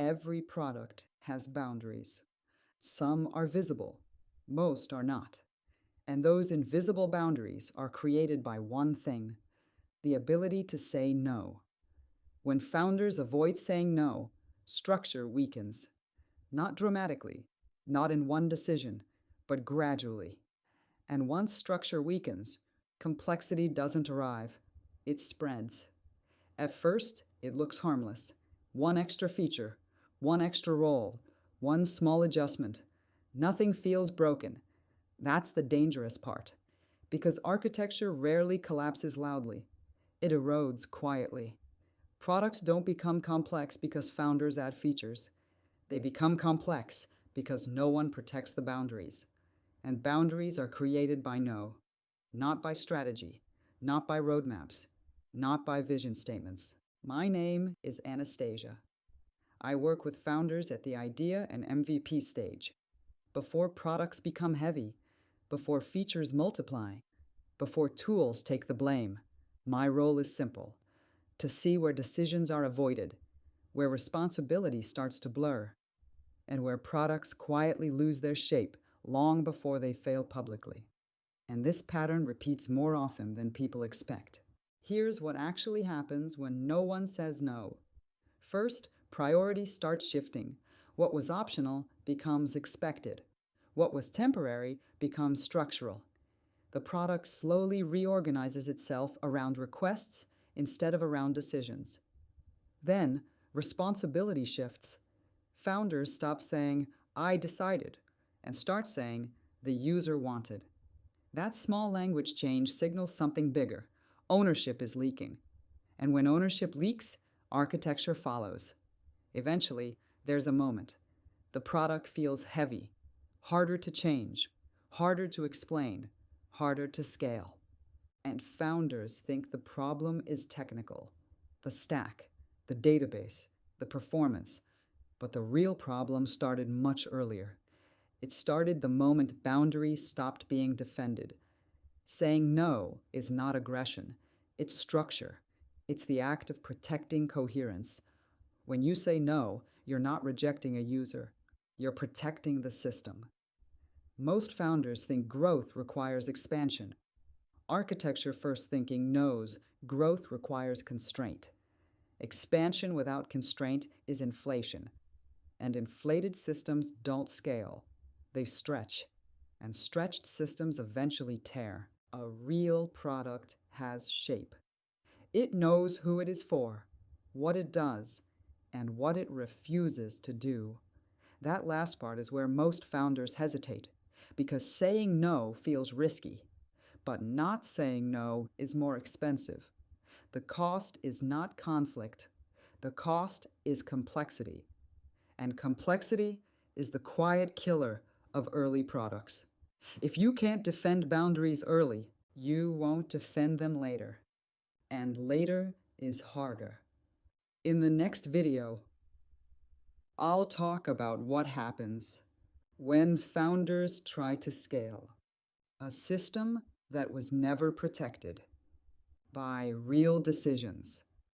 Every product has boundaries. Some are visible, most are not. And those invisible boundaries are created by one thing: the ability to say no. When founders avoid saying no, structure weakens. Not dramatically, not in one decision, but gradually. And once structure weakens, complexity doesn't arrive, it spreads. At first, it looks harmless. One extra feature, one extra role, one small adjustment. Nothing feels broken. That's the dangerous part. Because architecture rarely collapses loudly, it erodes quietly. Products don't become complex because founders add features. They become complex because no one protects the boundaries. And boundaries are created by no, not by strategy, not by roadmaps, not by vision statements. My name is Anastasia. I work with founders at the idea and MVP stage. Before products become heavy, before features multiply, before tools take the blame, my role is simple: to see where decisions are avoided, where responsibility starts to blur, and where products quietly lose their shape long before they fail publicly. And this pattern repeats more often than people expect. Here's what actually happens when no one says no. First, priorities start shifting. What was optional becomes expected. What was temporary becomes structural. The product slowly reorganizes itself around requests instead of around decisions. Then, responsibility shifts. Founders stop saying, "I decided," and start saying, "the user wanted." That small language change signals something bigger. Ownership is leaking. And when ownership leaks, architecture follows. Eventually, there's a moment. The product feels heavy, harder to change, harder to explain, harder to scale. And founders think the problem is technical: the stack, the database, the performance. But the real problem started much earlier. It started the moment boundaries stopped being defended. Saying no is not aggression, it's structure. It's the act of protecting coherence. When you say no, you're not rejecting a user, you're protecting the system. Most founders think growth requires expansion. Architecture first thinking knows growth requires constraint. Expansion without constraint is inflation. And inflated systems don't scale, they stretch. And stretched systems eventually tear. A real product has shape. It knows who it is for, what it does, and what it refuses to do. That last part is where most founders hesitate, because saying no feels risky. But not saying no is more expensive. The cost is not conflict. The cost is complexity. And complexity is the quiet killer of early products. If you can't defend boundaries early, you won't defend them later. And later is harder. In the next video, I'll talk about what happens when founders try to scale a system that was never protected by real decisions.